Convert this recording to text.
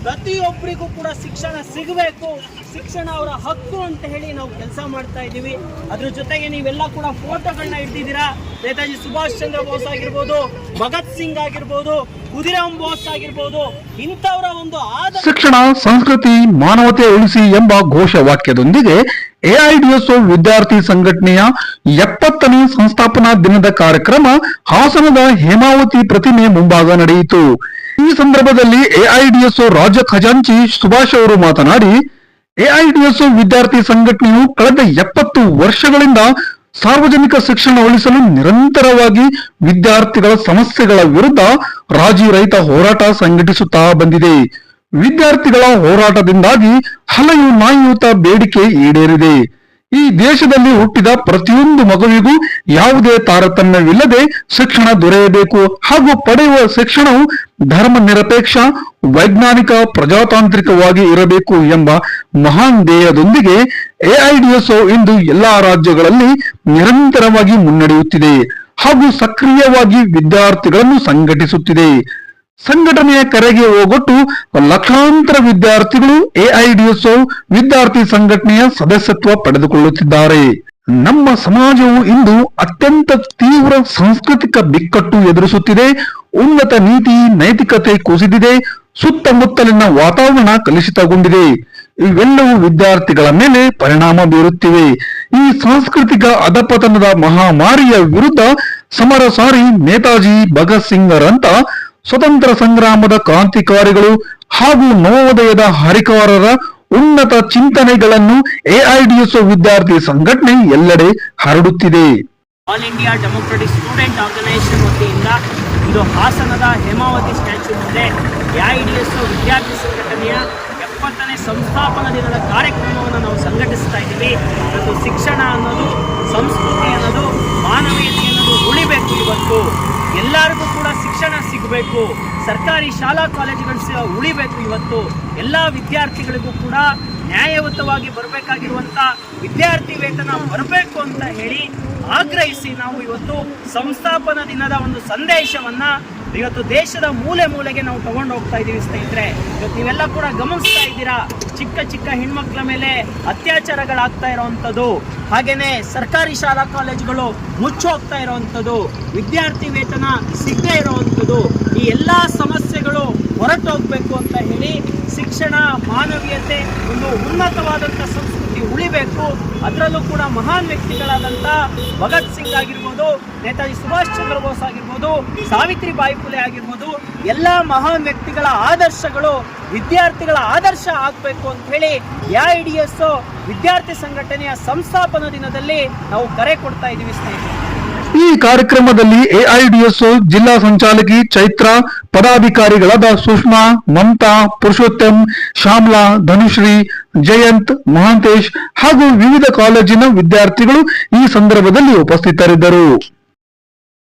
ಪ್ರತಿಯೊಬ್ಬರಿಗೂ ಕೂಡ ಶಿಕ್ಷಣ ಸಿಗಬೇಕು, ಶಿಕ್ಷಣ ಅವರ ಹಕ್ಕು ಅಂತ ಹೇಳಿ ನಾವು ಕೆಲಸ ಮಾಡ್ತಾ ಇದ್ದೀವಿ. ಅದ್ರ ಜೊತೆಗೆ ನೀವೆಲ್ಲ ಕೂಡ ಫೋಟೋಗಳನ್ನ ಇಡ್ತಿದ್ದೀರಾ. ನೇತಾಜಿ ಸುಭಾಷ್ ಚಂದ್ರ ಬೋಸ್ ಆಗಿರ್ಬೋದು, ಭಗತ್ ಸಿಂಗ್ ಆಗಿರ್ಬೋದು, ಖುದಿರಾಮ್ ಬೋಸ್ ಆಗಿರ್ಬೋದು, ಇಂಥವರ ಒಂದು ಶಿಕ್ಷಣ ಸಂಸ್ಕೃತಿ ಮಾನವತೆ ಉಳಿಸಿ ಎಂಬ ಘೋಷವಾಕ್ಯದೊಂದಿಗೆ ಎಐಡಿಎಸ್ಒ ವಿದ್ಯಾರ್ಥಿ ಸಂಘಟನೆಯ 70ನೇ ಸಂಸ್ಥಾಪನಾ ದಿನದ ಕಾರ್ಯಕ್ರಮ ಹಾಸನದ ಹೇಮಾವತಿ ಪ್ರತಿಮೆ ಮುಂಭಾಗ ನಡೆಯಿತು. ಈ ಸಂದರ್ಭದಲ್ಲಿ ಎಐಡಿಎಸ್ಒ ರಾಜ್ಯ ಖಜಾಂಚಿ ಸುಭಾಷ್ ಅವರು ಮಾತನಾಡಿ, ಎಐಡಿಎಸ್ಒ ವಿದ್ಯಾರ್ಥಿ ಸಂಘಟನೆಯು ಕಳೆದ 70 ವರ್ಷಗಳಿಂದ ಸಾರ್ವಜನಿಕ ಶಿಕ್ಷಣ ಉಳಿಸಲು ನಿರಂತರವಾಗಿ ವಿದ್ಯಾರ್ಥಿಗಳ ಸಮಸ್ಯೆಗಳ ವಿರುದ್ಧ ರಾಜಿ ರಹಿತ ಹೋರಾಟ ಸಂಘಟಿಸುತ್ತಾ ಬಂದಿದೆ. ವಿದ್ಯಾರ್ಥಿಗಳ ಹೋರಾಟದಿಂದಾಗಿ ಹಲವು ನ್ಯಾಯಯುತ ಬೇಡಿಕೆ ಈಡೇರಿದೆ. ಈ ದೇಶದಲ್ಲಿ ಹುಟ್ಟಿದ ಪ್ರತಿಯೊಂದು ಮಗುವಿಗೂ ಯಾವುದೇ ತಾರತಮ್ಯವಿಲ್ಲದೆ ಶಿಕ್ಷಣ ದೊರೆಯಬೇಕು ಹಾಗೂ ಪಡೆಯುವ ಶಿಕ್ಷಣವು ಧರ್ಮ ನಿರಪೇಕ್ಷ, ವೈಜ್ಞಾನಿಕ, ಪ್ರಜಾತಾಂತ್ರಿಕವಾಗಿ ಇರಬೇಕು ಎಂಬ ಮಹಾನ್ ಧ್ಯೇಯದೊಂದಿಗೆ ಎಐಡಿಎಸ್ಒ ಇಂದು ಎಲ್ಲಾ ರಾಜ್ಯಗಳಲ್ಲಿ ನಿರಂತರವಾಗಿ ಮುನ್ನಡೆಯುತ್ತಿದೆ ಹಾಗೂ ಸಕ್ರಿಯವಾಗಿ ವಿದ್ಯಾರ್ಥಿಗಳನ್ನು ಸಂಘಟಿಸುತ್ತಿದೆ. ಸಂಘಟನೆಯ ಕರೆಗೆ ಹೋಗೊಟ್ಟು ಲಕ್ಷಾಂತರ ವಿದ್ಯಾರ್ಥಿಗಳು ಎಐಡಿಎಸ್ಒ ವಿದ್ಯಾರ್ಥಿ ಸಂಘಟನೆಯ ಸದಸ್ಯತ್ವ ಪಡೆದುಕೊಳ್ಳುತ್ತಿದ್ದಾರೆ. ನಮ್ಮ ಸಮಾಜವು ಇಂದು ಅತ್ಯಂತ ತೀವ್ರ ಸಾಂಸ್ಕೃತಿಕ ಬಿಕ್ಕಟ್ಟು ಎದುರಿಸುತ್ತಿದೆ. ಉನ್ನತ ನೀತಿ ನೈತಿಕತೆ ಕುಸಿದಿದೆ. ಸುತ್ತಮುತ್ತಲಿನ ವಾತಾವರಣ ಕಲುಷಿತಗೊಂಡಿದೆ. ಇವೆಲ್ಲವೂ ವಿದ್ಯಾರ್ಥಿಗಳ ಮೇಲೆ ಪರಿಣಾಮ ಬೀರುತ್ತಿವೆ. ಈ ಸಾಂಸ್ಕೃತಿಕ ಅಧಪತನದ ಮಹಾಮಾರಿಯ ವಿರುದ್ಧ ಸಮರ ಸಾರಿ ನೇತಾಜಿ ಭಗತ್ ಸಿಂಗ್ರಂತ ಸ್ವತಂತ್ರ ಸಂಗ್ರಾಮದ ಕ್ರಾಂತಿಕಾರಿಗಳು ಹಾಗೂ ನವೋದಯದ ಹರಿಕಾರರ ಉನ್ನತ ಚಿಂತನೆಗಳನ್ನು ಎಐಡಿಎಸ್ಒ ವಿದ್ಯಾರ್ಥಿ ಸಂಘಟನೆ ಎಲ್ಲೆಡೆ ಹರಡುತ್ತಿದೆ. All India democratic student organisation ವತಿಯಿಂದ ಇದು ಹಾಸನದ ಹೇಮಾವತಿ ಸ್ಟ್ಯಾಚ್ಯೂ ಮುಂದೆ ಎಐಡಿಎಸ್ಒ ವಿದ್ಯಾರ್ಥಿ ಸಂಘಟನೆಯ 70ನೇ ಸಂಸ್ಥಾಪನಾ ದಿನದ ಕಾರ್ಯಕ್ರಮವನ್ನು ನಾವು ಸಂಘಟಿಸ್ತಾ ಇದ್ದೀವಿ. ಇವತ್ತು ಶಿಕ್ಷಣ ಅನ್ನೋದು, ಸಂಸ್ಕೃತಿ ಅನ್ನೋದು, ಮಾನವೀಯತೆ ಅನ್ನೋದು ಉಳಿಬೇಕು. ಇವತ್ತು ಎಲ್ಲರಿಗೂ ಕೂಡ ಶಿಕ್ಷಣ ಸಿಗಬೇಕು. ಸರ್ಕಾರಿ ಶಾಲಾ ಕಾಲೇಜುಗಳು ಉಳಿಬೇಕು. ಇವತ್ತು ಎಲ್ಲ ವಿದ್ಯಾರ್ಥಿಗಳಿಗೂ ಕೂಡ ನ್ಯಾಯಯುತವಾಗಿ ಬರಬೇಕಾಗಿರುವಂಥ ವಿದ್ಯಾರ್ಥಿ ವೇತನ ಬರಬೇಕು ಅಂತ ಹೇಳಿ ಆಗ್ರಹಿಸಿ ನಾವು ಇವತ್ತು ಸಂಸ್ಥಾಪನಾ ದಿನದ ಒಂದು ಸಂದೇಶವನ್ನ ಇವತ್ತು ದೇಶದ ಮೂಲೆ ಮೂಲೆಗೆ ನಾವು ತಗೊಂಡು ಹೋಗ್ತಾ ಇದ್ದೀವಿ. ಸ್ನೇಹಿತರೆ, ಇವತ್ತು ನೀವೆಲ್ಲ ಕೂಡ ಗಮನಿಸ್ತಾ ಇದ್ದೀರಾ, ಚಿಕ್ಕ ಚಿಕ್ಕ ಹೆಣ್ಮಕ್ಳ ಮೇಲೆ ಅತ್ಯಾಚಾರಗಳಾಗ್ತಾ ಇರೋವಂಥದ್ದು, ಹಾಗೇನೆ ಸರ್ಕಾರಿ ಶಾಲಾ ಕಾಲೇಜುಗಳು ಮುಚ್ಚೋಗ್ತಾ ಇರೋವಂಥದ್ದು, ವಿದ್ಯಾರ್ಥಿ ವೇತನ ಸಿಗದೇ ಇರೋವಂಥದ್ದು, ಈ ಎಲ್ಲ ಸಮಸ್ಯೆಗಳು ಹೊರಟೋಗ್ಬೇಕು ಅಂತ ಹೇಳಿ ಶಿಕ್ಷಣ, ಮಾನವೀಯತೆ, ಒಂದು ಉನ್ನತವಾದಂಥ ಸಂಸ್ಕೃತಿ ಉಳಿಬೇಕು. ಅದರಲ್ಲೂ ಕೂಡ ಮಹಾನ್ ವ್ಯಕ್ತಿಗಳಾದಂಥ ಭಗತ್ ಸಿಂಗ್ ಆಗಿರ್ಬೋದು, ನೇತಾಜಿ ಸುಭಾಷ್ ಚಂದ್ರ ಬೋಸ್ ಆಗಿರ್ಬೋದು, ಸಾವಿತ್ರಿಬಾಯಿ ಫುಲೆ ಆಗಿರ್ಬೋದು, ಎಲ್ಲ ಮಹಾನ್ ವ್ಯಕ್ತಿಗಳ ಆದರ್ಶಗಳು ವಿದ್ಯಾರ್ಥಿಗಳ ಆದರ್ಶ ಆಗಬೇಕು ಅಂತ ಹೇಳಿ ಎಐಡಿಎಸ್ಒ ವಿದ್ಯಾರ್ಥಿ ಸಂಘಟನೆಯ ಸಂಸ್ಥಾಪನಾ ದಿನದಲ್ಲಿ ನಾವು ಕರೆ ಕೊಡ್ತಾ ಇದ್ದೀವಿ. ಸ್ನೇಹಿತರೆ, ಈ ಕಾರ್ಯಕ್ರಮದಲ್ಲಿ ಎಐಡಿಎಸ್ಒ ಜಿಲ್ಲಾ ಸಂಚಾಲಕಿ ಚೈತ್ರ, ಪದಾಧಿಕಾರಿಗಳಾದ ಸುಷ್ಮಾ, ಮಮತಾ, ಪುರುಷೋತ್ತಮ್, ಶ್ಯಾಮ್ಲಾ, ಧನುಶ್ರೀ, ಜಯಂತ್, ಮಹಾಂತೇಶ್ ಹಾಗೂ ವಿವಿಧ ಕಾಲೇಜಿನ ವಿದ್ಯಾರ್ಥಿಗಳು ಈ ಸಂದರ್ಭದಲ್ಲಿ ಉಪಸ್ಥಿತರಿದ್ದರು.